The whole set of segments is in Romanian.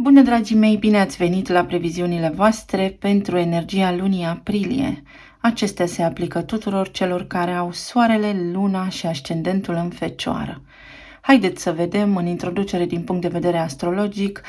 Bună, dragii mei, bine ați venit la previziunile voastre pentru energia lunii aprilie. Acestea se aplică tuturor celor care au soarele, luna și ascendentul în Fecioară. Haideți să vedem în introducere din punct de vedere astrologic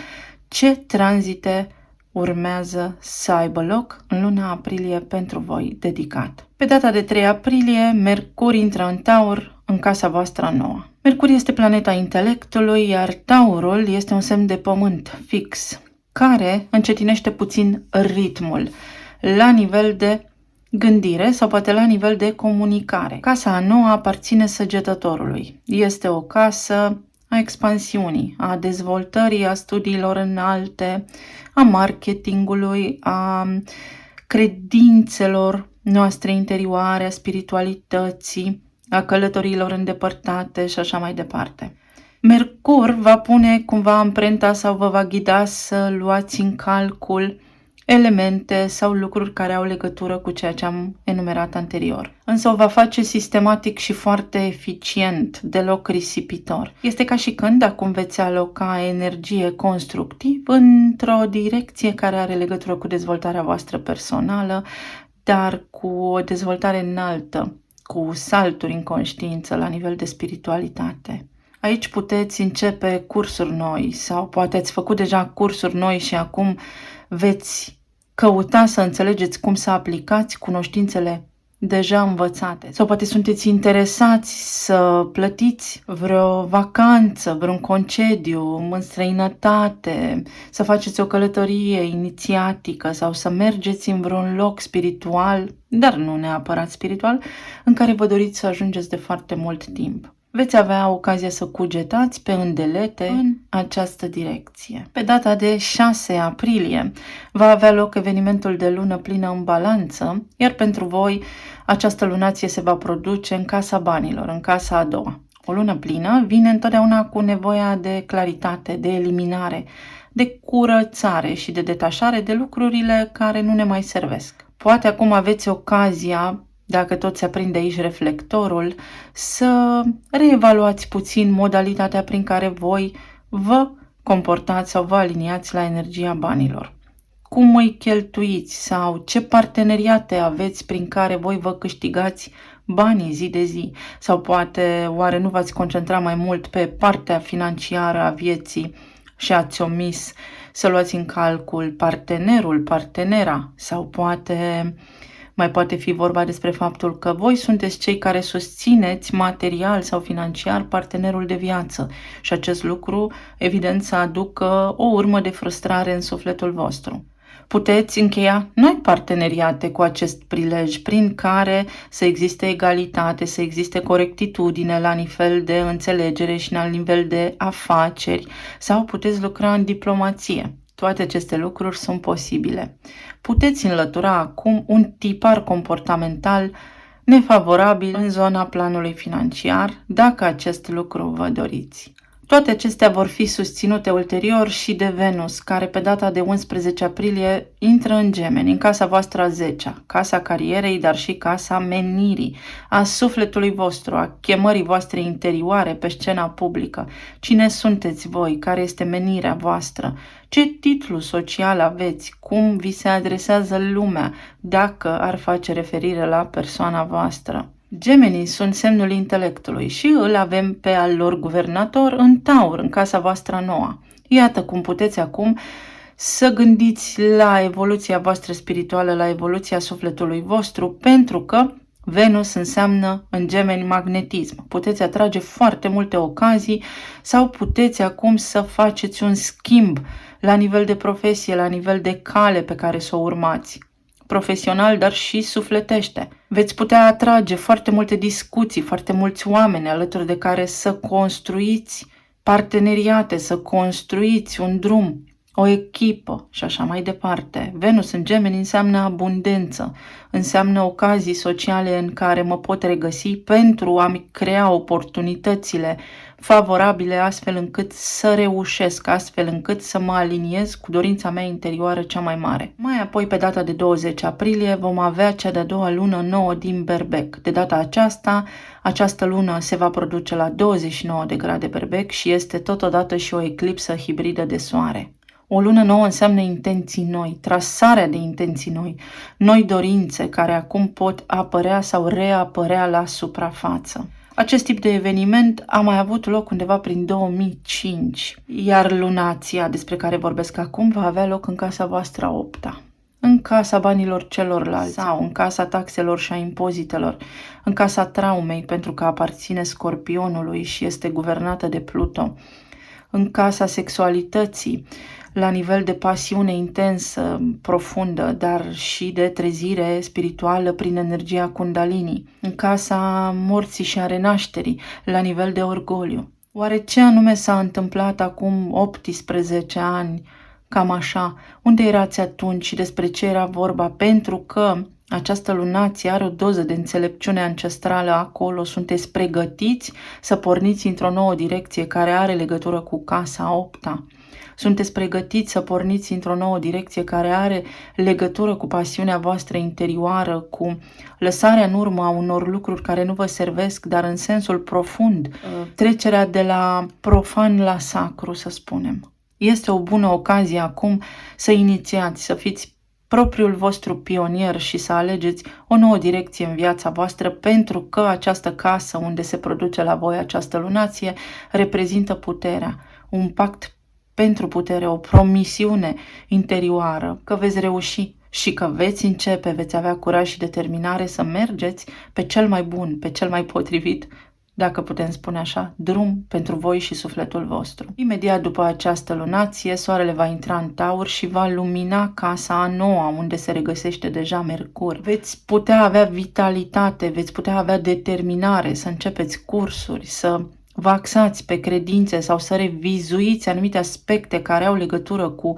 ce tranzite urmează să aibă loc în luna aprilie pentru voi dedicat. Pe data de 3 aprilie, Mercur intră în Taur, în casa voastră nouă. Mercur este planeta intelectului, iar Taurul este un semn de pământ fix, care încetinește puțin ritmul la nivel de gândire sau poate la nivel de comunicare. Casa a noua aparține Săgetătorului. Este o casă a expansiunii, a dezvoltării, a studiilor înalte, a marketingului, a credințelor noastre interioare, a spiritualității, a călătoriilor îndepărtate și așa mai departe. Mercur va pune cumva amprenta sau vă va ghida să luați în calcul elemente sau lucruri care au legătură cu ceea ce am enumerat anterior. Însă o va face sistematic și foarte eficient, deloc risipitor. Este ca și când acum veți aloca energie constructiv într-o direcție care are legătură cu dezvoltarea voastră personală, dar cu o dezvoltare înaltă, cu salturi în conștiință la nivel de spiritualitate. Aici puteți începe cursuri noi sau poate ați făcut deja cursuri noi și acum veți căuta să înțelegeți cum să aplicați cunoștințele deja învățate. Sau poate sunteți interesați să plătiți vreo vacanță, vreun concediu în străinătate, să faceți o călătorie inițiatică sau să mergeți în vreun loc spiritual, dar nu neapărat spiritual, în care vă doriți să ajungeți de foarte mult timp. Veți avea ocazia să cugetați pe îndelete în această direcție. Pe data de 6 aprilie va avea loc evenimentul de lună plină în balanță, iar pentru voi această lunație se va produce în casa banilor, în casa a doua. O lună plină vine întotdeauna cu nevoia de claritate, de eliminare, de curățare și de detașare de lucrurile care nu ne mai servesc. Poate acum aveți ocazia, dacă tot se aprinde aici reflectorul, să reevaluați puțin modalitatea prin care voi vă comportați sau vă aliniați la energia banilor. Cum îi cheltuiți sau ce parteneriate aveți prin care voi vă câștigați banii zi de zi? Sau poate oare nu v-ați concentra mai mult pe partea financiară a vieții și ați omis să luați în calcul partenerul, partenera, sau poate mai poate fi vorba despre faptul că voi sunteți cei care susțineți material sau financiar partenerul de viață și acest lucru, evident, să aducă o urmă de frustrare în sufletul vostru. Puteți încheia noi parteneriate cu acest prilej prin care să existe egalitate, să existe corectitudine la nivel de înțelegere și la nivel de afaceri, sau puteți lucra în diplomație. Toate aceste lucruri sunt posibile. Puteți înlătura acum un tipar comportamental nefavorabil în zona planului financiar, dacă acest lucru vă doriți. Toate acestea vor fi susținute ulterior și de Venus, care pe data de 11 aprilie intră în Gemeni, în casa voastră a 10-a, casa carierei, dar și casa menirii, a sufletului vostru, a chemării voastre interioare pe scena publică. Cine sunteți voi? Care este menirea voastră? Ce titlu social aveți? Cum vi se adresează lumea dacă ar face referire la persoana voastră? Gemenii sunt semnul intelectului și îl avem pe al lor guvernator în Taur, în casa voastră nouă. Iată cum puteți acum să gândiți la evoluția voastră spirituală, la evoluția sufletului vostru, pentru că Venus înseamnă în Gemeni magnetism. Puteți atrage foarte multe ocazii sau puteți acum să faceți un schimb la nivel de profesie, la nivel de cale pe care să o urmați. Profesional, dar și sufletește. Veți putea atrage foarte multe discuții, foarte mulți oameni alături de care să construiți parteneriate, să construiți un drum, o echipă și așa mai departe. Venus în Gemeni înseamnă abundență, înseamnă ocazii sociale în care mă pot regăsi pentru a-mi crea oportunitățile favorabile astfel încât să reușesc, astfel încât să mă aliniez cu dorința mea interioară cea mai mare. Mai apoi, pe data de 20 aprilie, vom avea cea de-a doua lună nouă din Berbec. De data aceasta, această lună se va produce la 29 de grade Berbec și este totodată și o eclipsă hibridă de soare. O lună nouă înseamnă intenții noi, trasarea de intenții noi, noi dorințe care acum pot apărea sau reapărea la suprafață. Acest tip de eveniment a mai avut loc undeva prin 2005, iar lunația despre care vorbesc acum va avea loc în casa voastră a 8-a. În casa banilor celorlalți sau în casa taxelor și a impozitelor, în casa traumei pentru că aparține Scorpionului și este guvernată de Pluto, în casa sexualității, la nivel de pasiune intensă, profundă, dar și de trezire spirituală prin energia Kundalini, în casa morții și a renașterii, la nivel de orgoliu. Oare ce anume s-a întâmplat acum 18 ani, cam așa? Unde erați atunci și despre ce era vorba? Pentru că această lunație are o doză de înțelepciune ancestrală acolo. Sunteți pregătiți să porniți într-o nouă direcție care are legătură cu casa 8-a. Sunteți pregătiți să porniți într-o nouă direcție care are legătură cu pasiunea voastră interioară, cu lăsarea în urmă a unor lucruri care nu vă servesc, dar în sensul profund, trecerea de la profan la sacru, să spunem. Este o bună ocazie acum să inițiați, să fiți propriul vostru pionier și să alegeți o nouă direcție în viața voastră, pentru că această casă unde se produce la voi această lunație reprezintă puterea, un pact pentru putere, o promisiune interioară că veți reuși și că veți începe, veți avea curaj și determinare să mergeți pe cel mai bun, pe cel mai potrivit, dacă putem spune așa, drum pentru voi și sufletul vostru. Imediat după această lunație, soarele va intra în Taur și va lumina casa a noua, unde se regăsește deja Mercur. Veți putea avea vitalitate, veți putea avea determinare să începeți cursuri, să vă axați pe credințe sau să revizuiți anumite aspecte care au legătură cu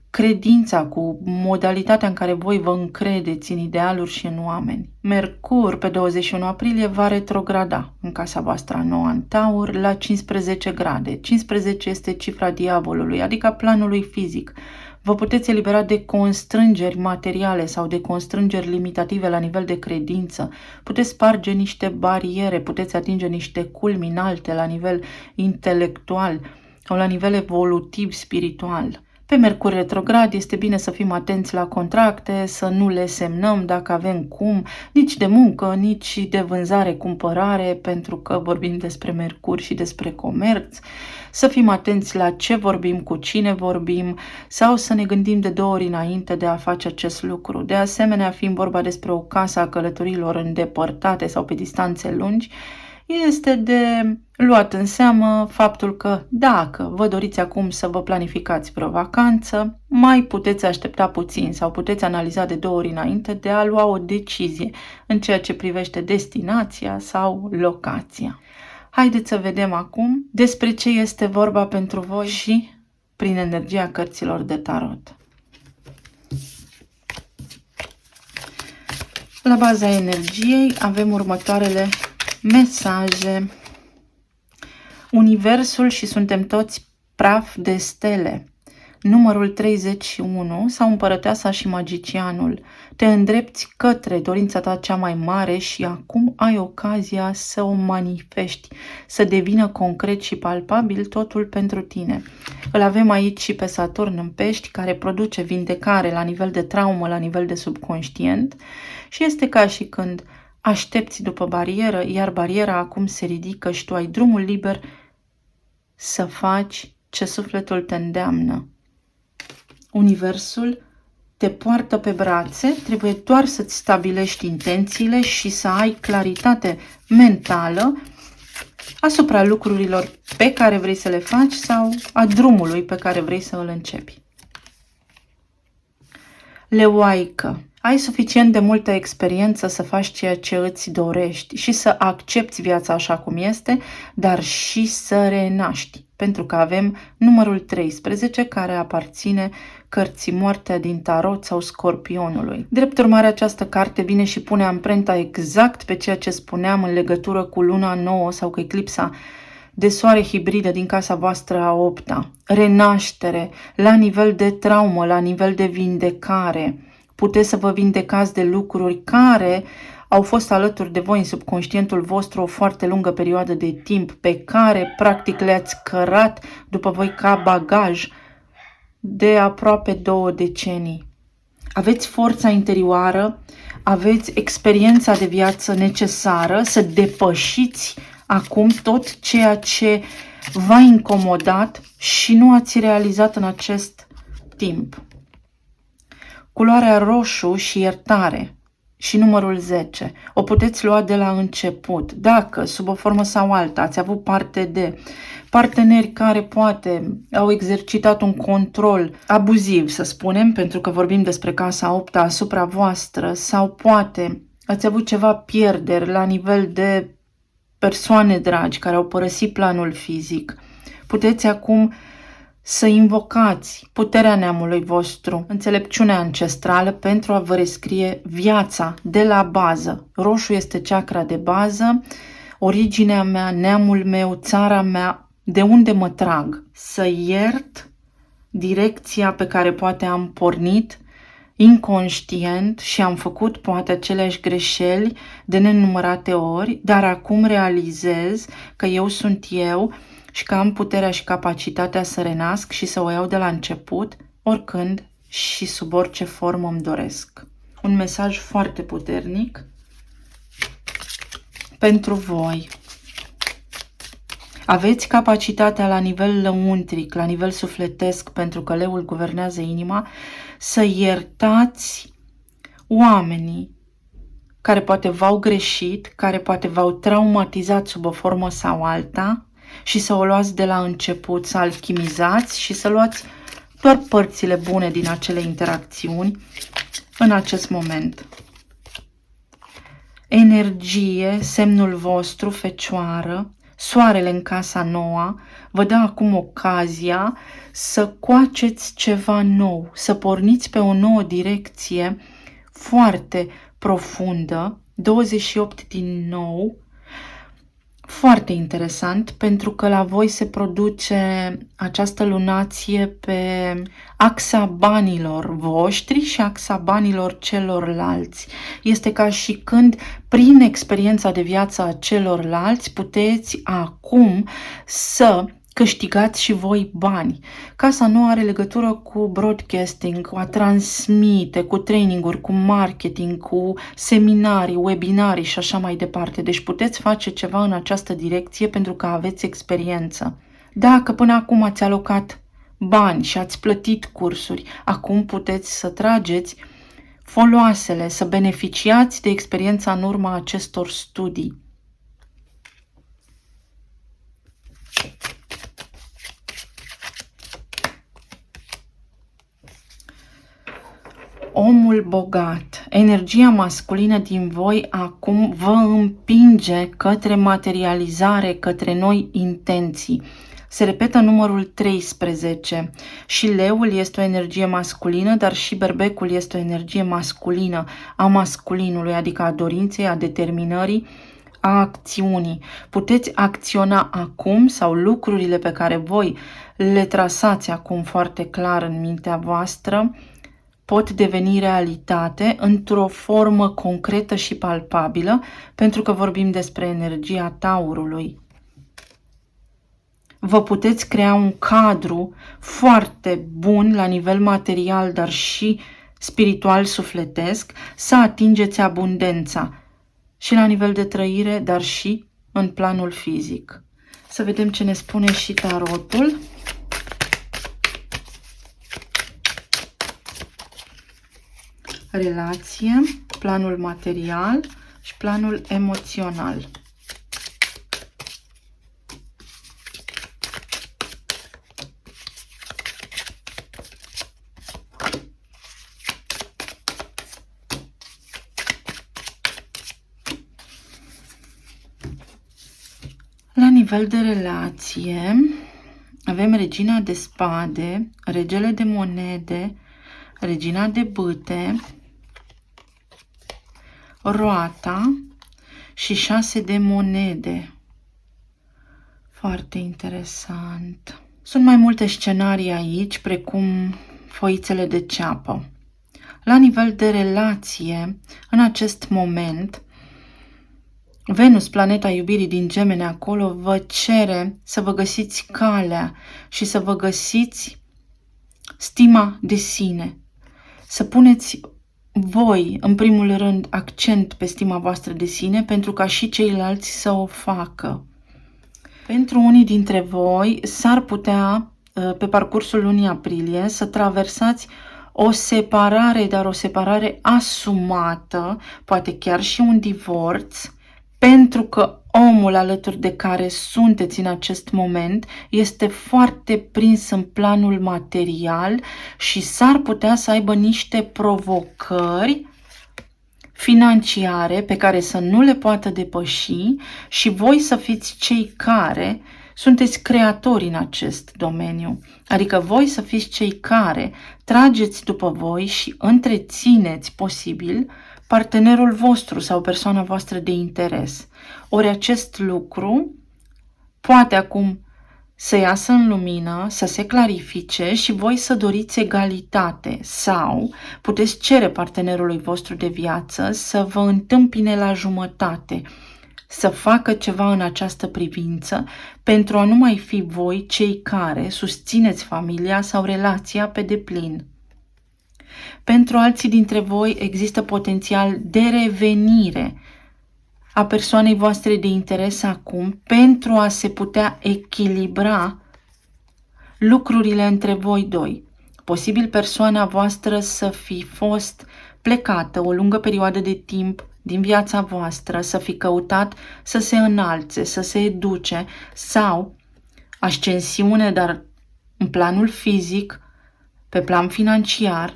credința, cu modalitatea în care voi vă încredeți în idealuri și în oameni. Mercur, pe 21 aprilie, va retrograda în casa voastră a noua în Taur la 15 grade. 15 este cifra diavolului, adică a planului fizic. Vă puteți elibera de constrângeri materiale sau de constrângeri limitative la nivel de credință. Puteți sparge niște bariere, puteți atinge niște culmi înalte la nivel intelectual sau la nivel evolutiv, spiritual. Pe Mercur retrograd este bine să fim atenți la contracte, să nu le semnăm dacă avem cum, nici de muncă, nici de vânzare-cumpărare, pentru că vorbim despre Mercur și despre comerț, să fim atenți la ce vorbim, cu cine vorbim sau să ne gândim de 2 ori înainte de a face acest lucru. De asemenea, fiind vorba despre o casă a călătorilor îndepărtate sau pe distanțe lungi, este de luat în seamă faptul că dacă vă doriți acum să vă planificați vreo vacanță, mai puteți aștepta puțin sau puteți analiza de 2 ori înainte de a lua o decizie în ceea ce privește destinația sau locația. Haideți să vedem acum despre ce este vorba pentru voi și prin energia cărților de tarot. La baza energiei avem următoarele mesaje. Universul și suntem toți praf de stele. Numărul 31 sau Împărăteasa și Magicianul. Te îndrepți către dorința ta cea mai mare și acum ai ocazia să o manifesti, să devină concret și palpabil totul pentru tine. Îl avem aici și pe Saturn în Pești, care produce vindecare la nivel de traumă, la nivel de subconștient și este ca și când aștepți după barieră, iar bariera acum se ridică și tu ai drumul liber să faci ce sufletul te îndeamnă. Universul te poartă pe brațe, trebuie doar să-ți stabilești intențiile și să ai claritate mentală asupra lucrurilor pe care vrei să le faci sau a drumului pe care vrei să îl începi. Leoaică. Ai suficient de multă experiență să faci ceea ce îți dorești și să accepti viața așa cum este, dar și să renaști, pentru că avem numărul 13 care aparține cărții Moartea din Tarot sau Scorpionului. Drept urmare, această carte vine și pune amprenta exact pe ceea ce spuneam în legătură cu luna nouă sau cu eclipsa de soare hibridă din casa voastră a 8-a. Renaștere la nivel de traumă, la nivel de vindecare. Puteți să vă vindecați de lucruri care au fost alături de voi în subconștientul vostru o foarte lungă perioadă de timp, pe care practic le-ați cărat după voi ca bagaj de aproape 2 decenii. Aveți forța interioară, aveți experiența de viață necesară să depășiți acum tot ceea ce v-a incomodat și nu ați realizat în acest timp. Culoarea roșu și iertare și numărul 10. O puteți lua de la început. Dacă, sub o formă sau alta, ați avut parte de parteneri care poate au exercitat un control abuziv, să spunem, pentru că vorbim despre casa 8 asupra voastră, sau poate ați avut ceva pierderi la nivel de persoane dragi care au părăsit planul fizic, puteți acum să invocați puterea neamului vostru, înțelepciunea ancestrală pentru a vă rescrie viața de la bază. Roșu este chakra de bază, originea mea, neamul meu, țara mea, de unde mă trag. Să iert direcția pe care poate am pornit inconștient și am făcut poate aceleași greșeli de nenumărate ori, dar acum realizez că eu sunt eu și că am puterea și capacitatea să renasc și să o iau de la început, oricând și sub orice formă îmi doresc. Un mesaj foarte puternic pentru voi. Aveți capacitatea la nivel lăuntric, la nivel sufletesc, pentru că leul guvernează inima, să iertați oamenii care poate v-au greșit, care poate v-au traumatizat sub o formă sau alta și să o luați de la început, să alchimizați și să luați doar părțile bune din acele interacțiuni în acest moment. Energie, semnul vostru, Fecioară, Soarele în casa noua, vă dă acum ocazia să coaceți ceva nou, să porniți pe o nouă direcție foarte profundă, 28 din nou, foarte interesant, pentru că la voi se produce această lunație pe axa banilor voștri și axa banilor celorlalți. Este ca și când, prin experiența de viață a celorlalți, puteți acum să câștigați și voi bani. Casa nu are legătură cu broadcasting, cu a transmite, cu traininguri, cu marketing, cu seminarii, webinarii și așa mai departe. Deci puteți face ceva în această direcție pentru că aveți experiență. Dacă până acum ați alocat bani și ați plătit cursuri, acum puteți să trageți foloasele, să beneficiați de experiența în urma acestor studii. Omul bogat, energia masculină din voi acum vă împinge către materializare, către noi intenții. Se repetă numărul 13 și leul este o energie masculină, dar și berbecul este o energie masculină, a masculinului, adică a dorinței, a determinării, a acțiunii. Puteți acționa acum sau lucrurile pe care voi le trasați acum foarte clar în mintea voastră pot deveni realitate într-o formă concretă și palpabilă, pentru că vorbim despre energia taurului. Vă puteți crea un cadru foarte bun la nivel material, dar și spiritual, sufletesc, să atingeți abundența și la nivel de trăire, dar și în planul fizic. Să vedem ce ne spune și tarotul. Relație, planul material și planul emoțional. La nivel de relație, avem regina de spade, regele de monede, regina de bâte, roata și 6 de monede. Foarte interesant. Sunt mai multe scenarii aici, precum foițele de ceapă. La nivel de relație, în acest moment, Venus, planeta iubirii din Gemene, acolo vă cere să vă găsiți calea și să vă găsiți stima de sine. Să puneți voi, în primul rând, accent pe stima voastră de sine pentru ca și ceilalți să o facă. Pentru unii dintre voi s-ar putea, pe parcursul lunii aprilie, să traversați o separare, dar o separare asumată, poate chiar și un divorț, pentru că omul alături de care sunteți în acest moment este foarte prins în planul material și s-ar putea să aibă niște provocări financiare pe care să nu le poată depăși și voi să fiți cei care sunteți creatori în acest domeniu. Adică voi să fiți cei care trageți după voi și întrețineți posibil partenerul vostru sau persoana voastră de interes. Ori acest lucru poate acum să iasă în lumină, să se clarifice și voi să doriți egalitate sau puteți cere partenerului vostru de viață să vă întâmpine la jumătate, să facă ceva în această privință pentru a nu mai fi voi cei care susțineți familia sau relația pe deplin. Pentru alții dintre voi există potențial de revenire a persoanei voastre de interes acum pentru a se putea echilibra lucrurile între voi doi. Posibil persoana voastră să fi fost plecată o lungă perioadă de timp din viața voastră, să fi căutat să se înalțe, să se educe sau ascensiune, dar în planul fizic, pe plan financiar,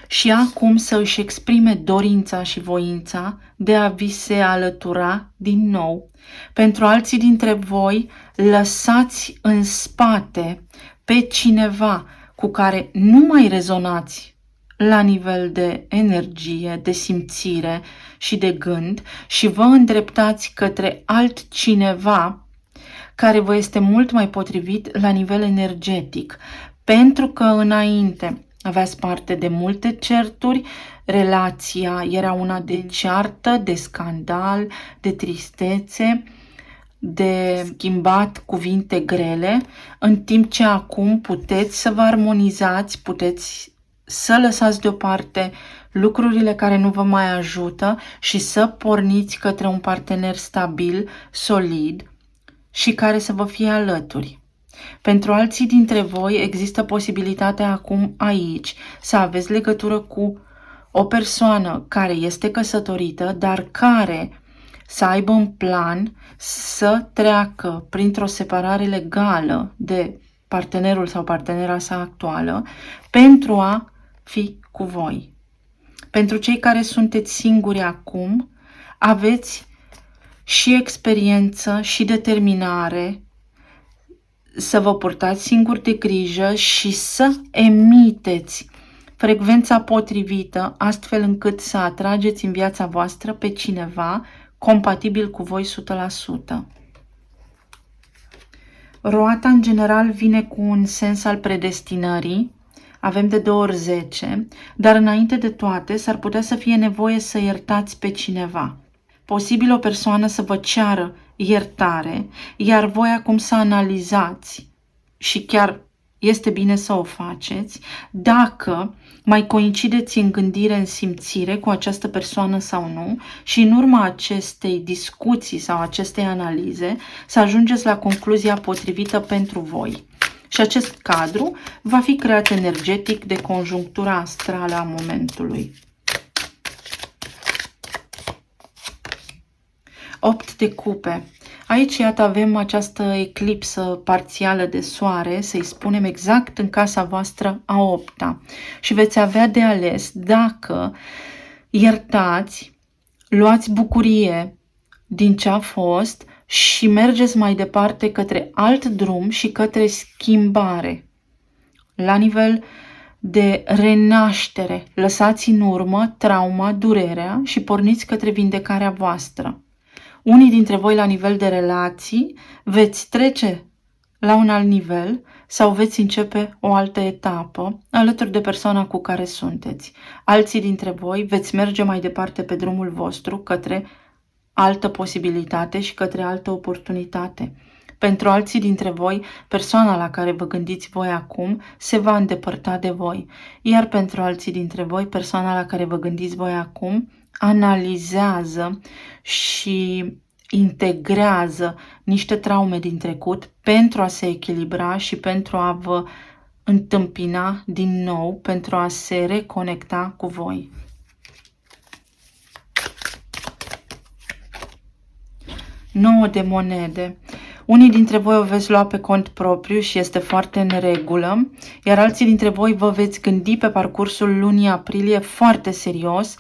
și acum să își exprime dorința și voința de a vi se alătura din nou. Pentru alții dintre voi, lăsați în spate pe cineva cu care nu mai rezonați la nivel de energie, de simțire și de gând și vă îndreptați către altcineva care vă este mult mai potrivit la nivel energetic, pentru că înainte aveați parte de multe certuri, relația era una de ceartă, de scandal, de tristețe, de schimbat cuvinte grele, în timp ce acum puteți să vă armonizați, puteți să lăsați deoparte lucrurile care nu vă mai ajută și să porniți către un partener stabil, solid și care să vă fie alături. Pentru alții dintre voi există posibilitatea acum aici să aveți legătură cu o persoană care este căsătorită, dar care să aibă în plan să treacă printr-o separare legală de partenerul sau partenera sa actuală pentru a fi cu voi. Pentru cei care sunteți singuri acum, aveți și experiență și determinare să vă purtați singuri de grijă și să emiteți frecvența potrivită, astfel încât să atrageți în viața voastră pe cineva compatibil cu voi 100%. Roata, în general, vine cu un sens al predestinării. Avem de 2 ori 10, dar înainte de toate s-ar putea să fie nevoie să iertați pe cineva. Posibil o persoană să vă ceară iertare, iar voi acum să analizați și chiar este bine să o faceți dacă mai coincideți în gândire, în simțire cu această persoană sau nu și în urma acestei discuții sau acestei analize să ajungeți la concluzia potrivită pentru voi. Și acest cadru va fi creat energetic de conjunctura astrală a momentului. 8 de cupe. Aici, iată, avem această eclipsă parțială de soare, să-i spunem exact în casa voastră a 8-a. Și veți avea de ales dacă iertați, luați bucurie din ce a fost și mergeți mai departe către alt drum și către schimbare. La nivel de renaștere, lăsați în urmă trauma, durerea și porniți către vindecarea voastră. Unii dintre voi la nivel de relații veți trece la un alt nivel sau veți începe o altă etapă alături de persoana cu care sunteți. Alții dintre voi veți merge mai departe pe drumul vostru către altă posibilitate și către altă oportunitate. Pentru alții dintre voi, persoana la care vă gândiți voi acum se va îndepărta de voi. Iar pentru alții dintre voi, persoana la care vă gândiți voi acum analizează și integrează niște traume din trecut pentru a se echilibra și pentru a vă întâmpina din nou, pentru a se reconecta cu voi. 9 de monede. Unii dintre voi o veți lua pe cont propriu și este foarte în regulă, iar alții dintre voi vă veți gândi pe parcursul lunii aprilie foarte serios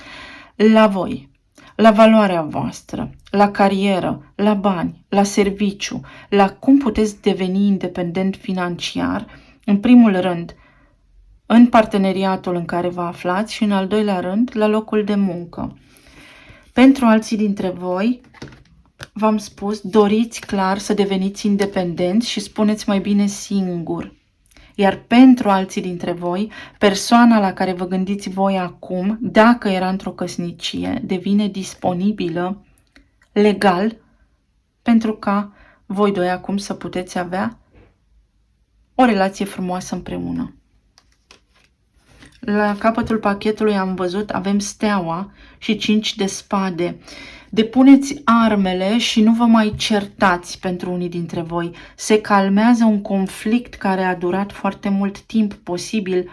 la voi, la valoarea voastră, la carieră, la bani, la serviciu, la cum puteți deveni independent financiar, în primul rând, în parteneriatul în care vă aflați și în al doilea rând, la locul de muncă. Pentru alții dintre voi, v-am spus, doriți clar să deveniți independenți și spuneți mai bine singur. Iar pentru alții dintre voi, persoana la care vă gândiți voi acum, dacă era într-o căsnicie, devine disponibilă legal pentru ca voi doi acum să puteți avea o relație frumoasă împreună. La capătul pachetului am văzut, avem steaua și 5 de spade. Depuneți armele și nu vă mai certați pentru unii dintre voi. Se calmează un conflict care a durat foarte mult timp, posibil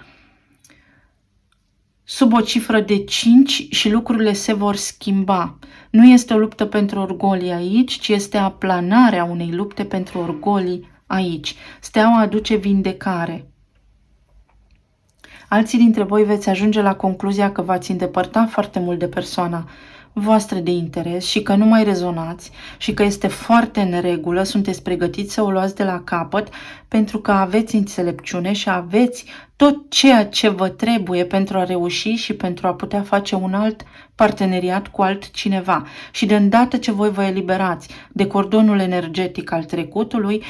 sub o cifră de 5 și lucrurile se vor schimba. Nu este o luptă pentru orgolii aici, ci este aplanarea unei lupte pentru orgolii aici. Steaua aduce vindecare. Alții dintre voi veți ajunge la concluzia că v-ați îndepărtat foarte mult de persoana voastră de interes și că nu mai rezonați și că este foarte în regulă, sunteți pregătiți să o luați de la capăt pentru că aveți înțelepciune și aveți tot ceea ce vă trebuie pentru a reuși și pentru a putea face un alt parteneriat cu altcineva. Și de îndată ce voi vă eliberați de cordonul energetic al trecutului,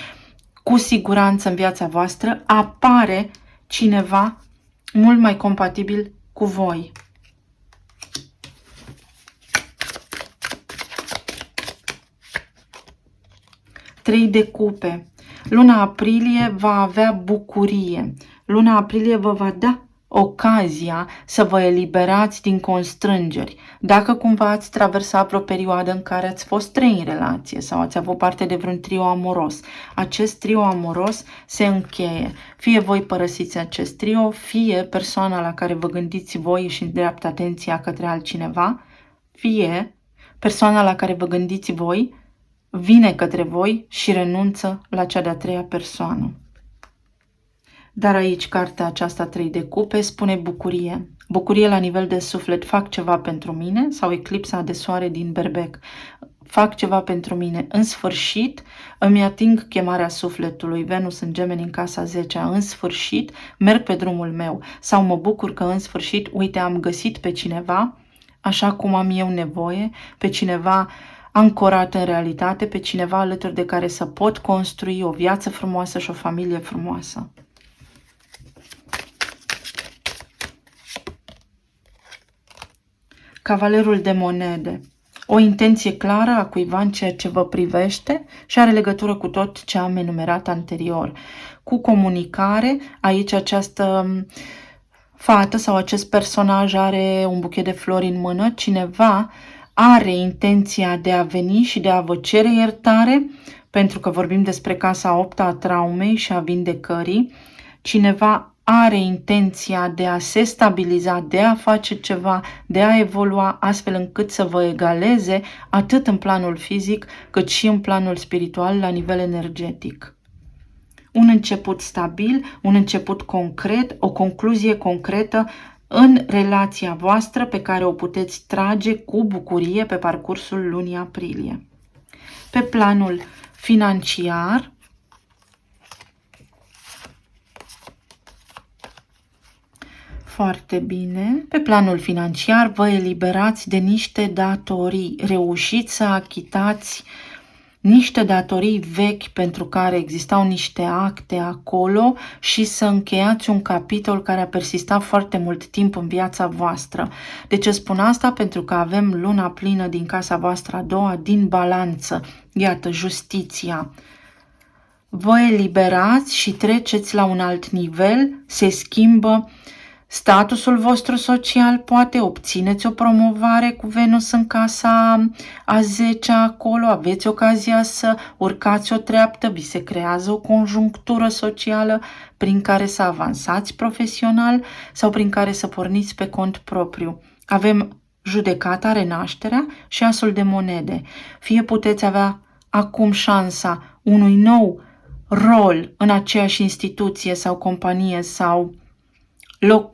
cu siguranță în viața voastră apare cineva mult mai compatibil cu voi. Trei de cupe. Luna aprilie va avea bucurie. Luna aprilie vă va da ocazia să vă eliberați din constrângeri. Dacă cumva ați traversat vreo perioadă în care ați fost 3 în relație sau ați avut parte de vreun trio amoros, acest trio amoros se încheie. Fie voi părăsiți acest trio, fie persoana la care vă gândiți voi și îndreaptă atenția către altcineva, fie persoana la care vă gândiți voi vine către voi și renunță la cea de-a treia persoană. Dar aici, cartea aceasta 3 de cupe spune bucurie. Bucurie la nivel de suflet, fac ceva pentru mine, sau eclipsa de soare din Berbec. Fac ceva pentru mine, în sfârșit îmi ating chemarea sufletului, Venus în Gemeni în casa 10-a, în sfârșit merg pe drumul meu, sau mă bucur că în sfârșit, uite, am găsit pe cineva, așa cum am eu nevoie, pe cineva ancorat în realitate, pe cineva alături de care să pot construi o viață frumoasă și o familie frumoasă. Cavalerul de monede. O intenție clară a cuiva în ceea ce vă privește și are legătură cu tot ce am enumerat anterior. Cu comunicare, aici această fată sau acest personaj are un buchet de flori în mână, cineva are intenția de a veni și de a vă cere iertare, pentru că vorbim despre casa 8-a a traumei și a vindecării. Cineva are intenția de a se stabiliza, de a face ceva, de a evolua astfel încât să vă egaleze atât în planul fizic cât și în planul spiritual la nivel energetic. Un început stabil, un început concret, o concluzie concretă în relația voastră pe care o puteți trage cu bucurie pe parcursul lunii aprilie. Pe planul financiar, foarte bine, pe planul financiar vă eliberați de niște datorii, reușiți să achitați niște datorii vechi pentru care existau niște acte acolo și să încheiați un capitol care a persistat foarte mult timp în viața voastră. De ce spun asta? Pentru că avem luna plină din casa voastră a doua, din balanță. Iată, justiția. vă eliberați și treceți la un alt nivel, se schimbă statusul vostru social, poate obțineți o promovare cu Venus în casa a 10-a acolo, aveți ocazia să urcați o treaptă, vi se creează o conjunctură socială prin care să avansați profesional sau prin care să porniți pe cont propriu. Avem judecata, renașterea și asul de monede. Fie puteți avea acum șansa unui nou rol în aceeași instituție sau companie sau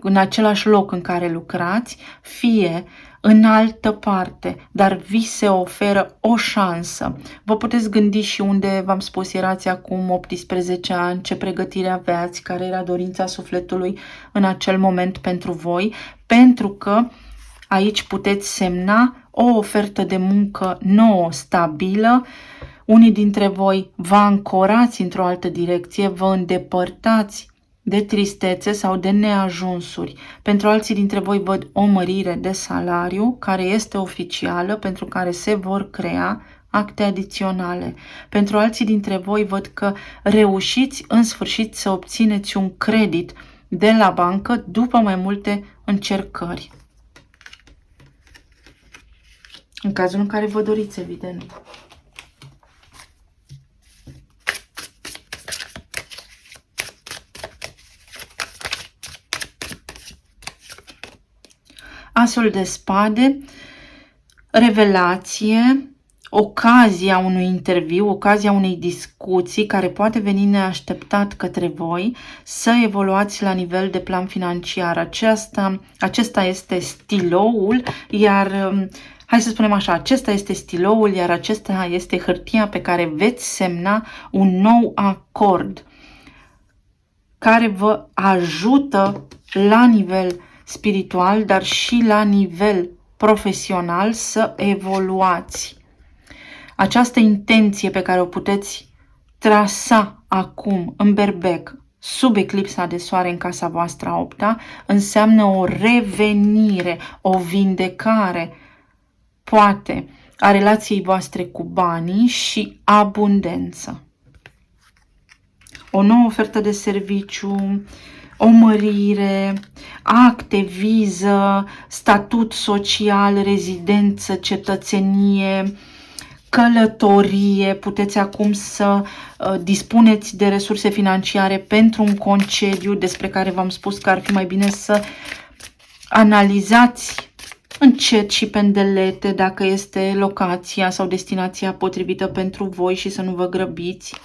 în același loc în care lucrați, fie în altă parte, dar vi se oferă o șansă. Vă puteți gândi și unde, v-am spus, erați acum 18 ani, ce pregătire aveați, care era dorința sufletului în acel moment pentru voi, pentru că aici puteți semna o ofertă de muncă nouă, stabilă. Unii dintre voi vă ancorați într-o altă direcție, vă îndepărtați de tristețe sau de neajunsuri. Pentru alții dintre voi văd o mărire de salariu care este oficială, pentru care se vor crea acte adiționale. Pentru alții dintre voi văd că reușiți în sfârșit să obțineți un credit de la bancă după mai multe încercări. În cazul în care vă doriți, evident. Asul de spade, revelație, ocazia unui interviu, ocazia unei discuții care poate veni neașteptat către voi, să evoluați la nivel de plan financiar. Acesta este stiloul, iar hai să spunem așa, acesta este stiloul, iar acesta este hârtia pe care veți semna un nou acord care vă ajută la nivel spiritual, dar și la nivel profesional să evoluați. Această intenție pe care o puteți trasa acum în berbec, sub eclipsa de soare în casa voastră a 8-a, înseamnă o revenire, o vindecare, poate, a relației voastre cu banii și abundență. O nouă ofertă de serviciu, o mărire, acte, viză, statut social, rezidență, cetățenie, călătorie. Puteți acum să dispuneți de resurse financiare pentru un concediu despre care v-am spus că ar fi mai bine să analizați încet și pendelete dacă este locația sau destinația potrivită pentru voi și să nu vă grăbiți.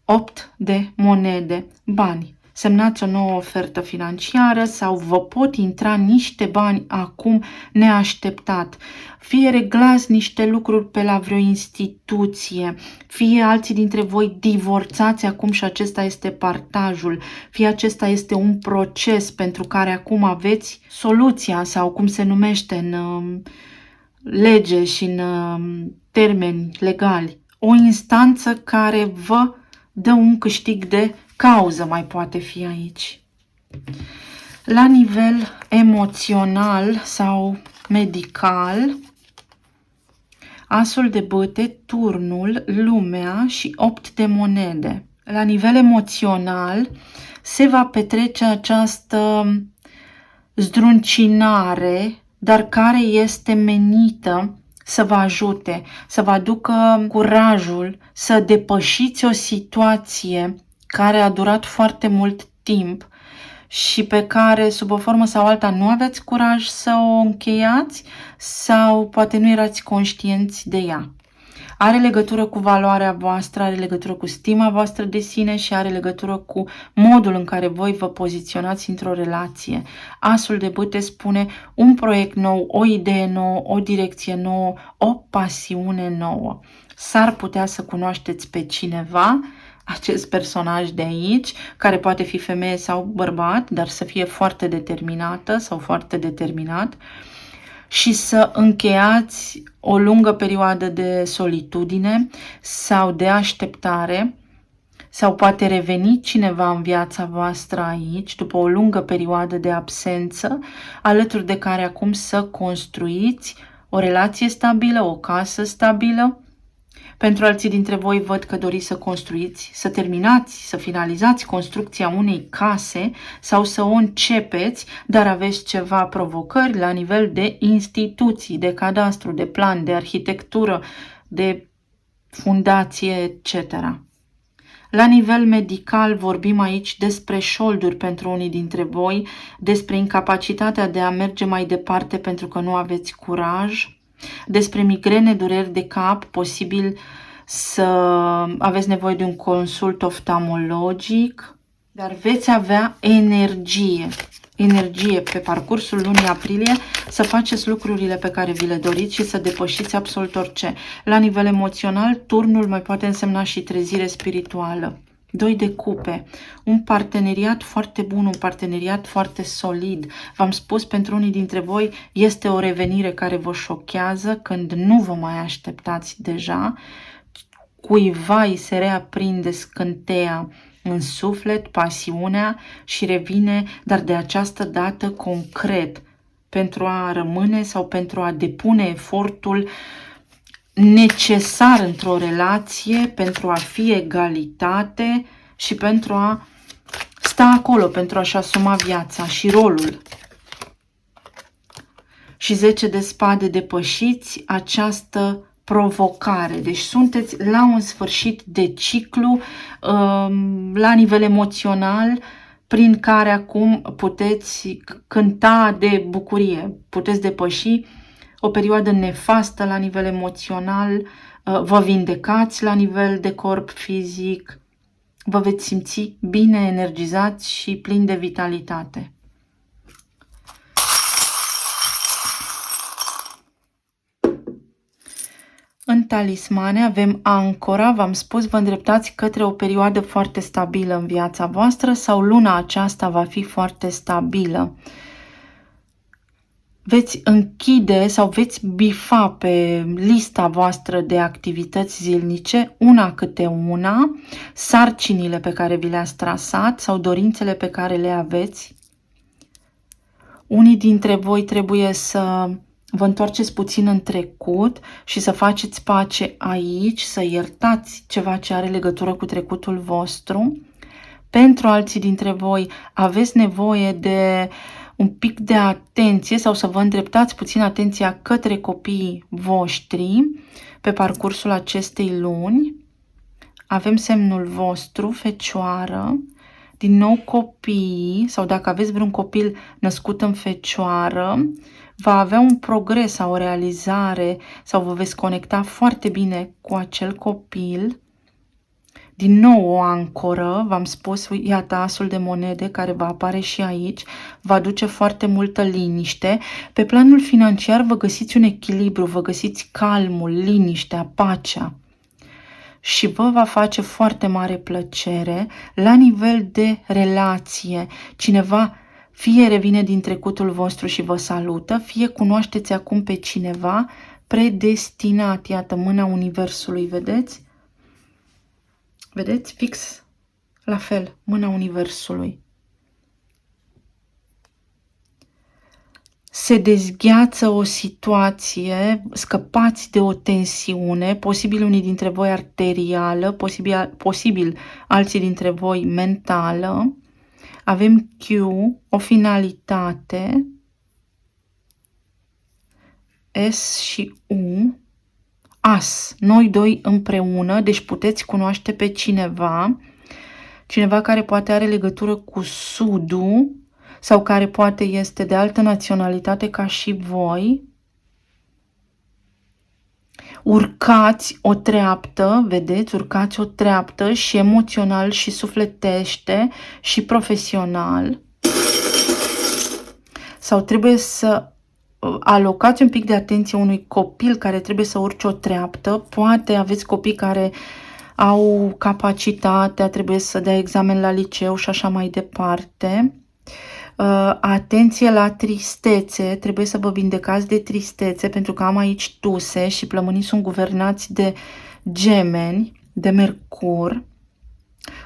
8 de monede, bani. Semnați o nouă ofertă financiară sau vă pot intra niște bani acum neașteptat. Fie reglați niște lucruri pe la vreo instituție, fie alții dintre voi divorțați acum și acesta este partajul, fie acesta este un proces pentru care acum aveți soluția sau cum se numește în lege și în termeni legali. O instanță care vă dă un câștig de cauză, mai poate fi aici. La nivel emoțional sau medical, asul de bâte, turnul, lumea și 8 de monede. La nivel emoțional se va petrece această zdruncinare, dar care este menită să vă ajute, să vă aducă curajul să depășiți o situație care a durat foarte mult timp și pe care, sub o formă sau alta, nu aveți curaj să o încheiați sau poate nu erați conștienți de ea. Are legătură cu valoarea voastră, are legătură cu stima voastră de sine și are legătură cu modul în care voi vă poziționați într-o relație. Asul de bâte spune un proiect nou, o idee nouă, o direcție nouă, o pasiune nouă. S-ar putea să cunoașteți pe cineva, acest personaj de aici, care poate fi femeie sau bărbat, dar să fie foarte determinată sau foarte determinat, și să încheiați o lungă perioadă de solitudine sau de așteptare, sau poate reveni cineva în viața voastră aici, după o lungă perioadă de absență, alături de care acum să construiți o relație stabilă, o casă stabilă, Pentru alții dintre voi văd că doriți să construiți, să terminați, să finalizați construcția unei case sau să o începeți, dar aveți ceva provocări la nivel de instituții, de cadastru, de plan, de arhitectură, de fundație, etc. La nivel medical vorbim aici despre șolduri pentru unii dintre voi, despre incapacitatea de a merge mai departe pentru că nu aveți curaj, despre migrene, dureri de cap, posibil să aveți nevoie de un consult oftalmologic, dar veți avea energie pe parcursul lunii aprilie să faceți lucrurile pe care vi le doriți și să depășiți absolut orice. La nivel emoțional, turnul mai poate însemna și trezire spirituală. 2 de cupe, un parteneriat foarte bun, un parteneriat foarte solid. V-am spus, pentru unii dintre voi este o revenire care vă șochează când nu vă mai așteptați deja. Cuiva îi se reaprinde scânteia în suflet, pasiunea și revine, dar de această dată concret, pentru a rămâne sau pentru a depune efortul necesar într-o relație, pentru a fi egalitate și pentru a sta acolo, pentru a-și asuma viața și rolul. Și 10 de spade, depășiți această provocare. Deci sunteți la un sfârșit de ciclu la nivel emoțional, prin care acum puteți cânta de bucurie, puteți depăși o perioadă nefastă la nivel emoțional, vă vindecați la nivel de corp fizic, vă veți simți bine energizați și plini de vitalitate. În talismane avem ancora, v-am spus, vă îndreptați către o perioadă foarte stabilă în viața voastră sau luna aceasta va fi foarte stabilă. Veți închide sau veți bifa pe lista voastră de activități zilnice, una câte una, sarcinile pe care vi le-ați trasat sau dorințele pe care le aveți. Unii dintre voi trebuie să vă întoarceți puțin în trecut și să faceți pace aici, să iertați ceva ce are legătură cu trecutul vostru. Pentru alții dintre voi aveți nevoie de un pic de atenție sau să vă îndreptați puțin atenția către copiii voștri pe parcursul acestei luni. Avem semnul vostru, Fecioară, din nou copiii sau dacă aveți vreun copil născut în Fecioară, va avea un progres sau o realizare sau vă veți conecta foarte bine cu acel copil. Din nou o ancoră, v-am spus, iată asul de monede care va apare și aici, va aduce foarte multă liniște. Pe planul financiar vă găsiți un echilibru, vă găsiți calmul, liniștea, pacea. Și vă va face foarte mare plăcere la nivel de relație. Cineva fie revine din trecutul vostru și vă salută, fie cunoașteți acum pe cineva predestinat. Iată mâna Universului, vedeți? Vedeți? Fix la fel, mâna Universului. Se dezgheață o situație, scăpați de o tensiune, posibil unii dintre voi arterială, posibil alții dintre voi mentală. Avem Q, o finalitate, S și U, As, noi doi împreună, deci puteți cunoaște pe cineva care poate are legătură cu Sudul sau care poate este de altă naționalitate ca și voi. Urcați o treaptă, vedeți, urcați o treaptă și emoțional și sufletește și profesional. Sau trebuie să alocați un pic de atenție unui copil care trebuie să urce o treaptă. Poate aveți copii care au capacitatea, trebuie să dea examen la liceu și așa mai departe. Atenție la tristețe, trebuie să vă vindecați de tristețe pentru că am aici tuse și plămânii sunt guvernați de Gemeni, de Mercur.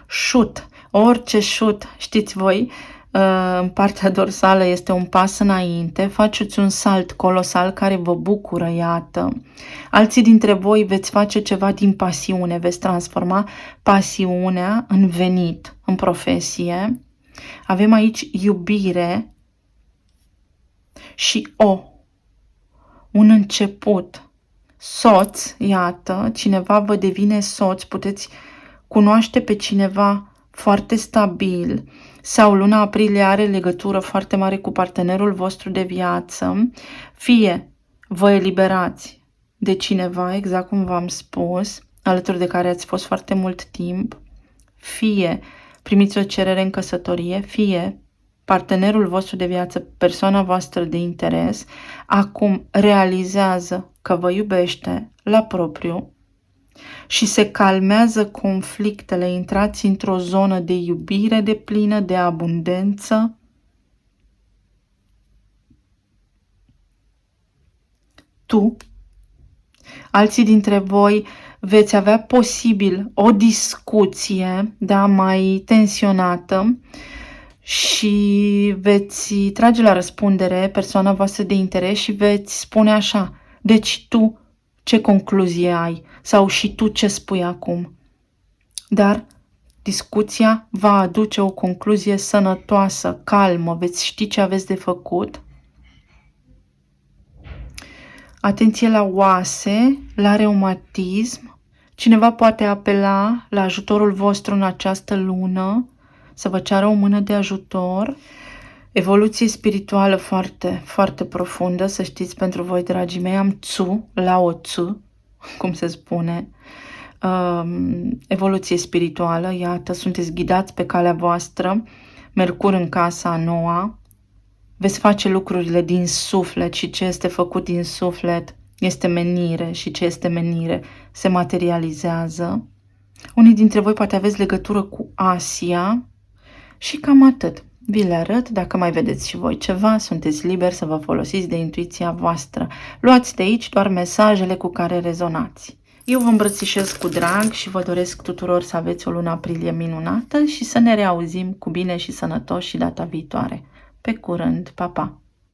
Șut, orice șut, știți voi, în partea dorsală este un pas înainte, faceți un salt colosal care vă bucură, iată. Alții dintre voi veți face ceva din pasiune, veți transforma pasiunea în venit, în profesie. Avem aici iubire și un început. Soț, iată, cineva vă devine soț, puteți cunoaște pe cineva foarte stabil sau luna aprilie are legătură foarte mare cu partenerul vostru de viață, fie vă eliberați de cineva, exact cum v-am spus, alături de care ați fost foarte mult timp, fie primiți o cerere în căsătorie, fie partenerul vostru de viață, persoana voastră de interes, acum realizează că vă iubește la propriu și se calmează conflictele, intrați într-o zonă de iubire deplină, de abundență. Alții dintre voi veți avea posibil o discuție, da, mai tensionată și veți trage la răspundere persoana voastră de interes și veți spune așa: deci tu ce concluzie ai? Sau și tu ce spui acum? Dar discuția va aduce o concluzie sănătoasă, calmă, veți ști ce aveți de făcut. Atenție la oase, la reumatism. Cineva poate apela la ajutorul vostru în această lună, să vă ceară o mână de ajutor. Evoluție spirituală foarte, foarte profundă, să știți, pentru voi, dragii mei. Am Lao Tzu, cum se spune. Evoluție spirituală, iată, sunteți ghidați pe calea voastră. Mercur în casa a noua. Veți face lucrurile din suflet și ce este făcut din suflet este menire și ce este menire se materializează. Unii dintre voi poate aveți legătură cu Asia și cam atât. Vi le arăt, dacă mai vedeți și voi ceva, sunteți liberi să vă folosiți de intuiția voastră. Luați de aici doar mesajele cu care rezonați. Eu vă îmbrățișez cu drag și vă doresc tuturor să aveți o lună aprilie minunată și să ne reauzim cu bine și sănătoși și data viitoare. Pe curând, pa, pa!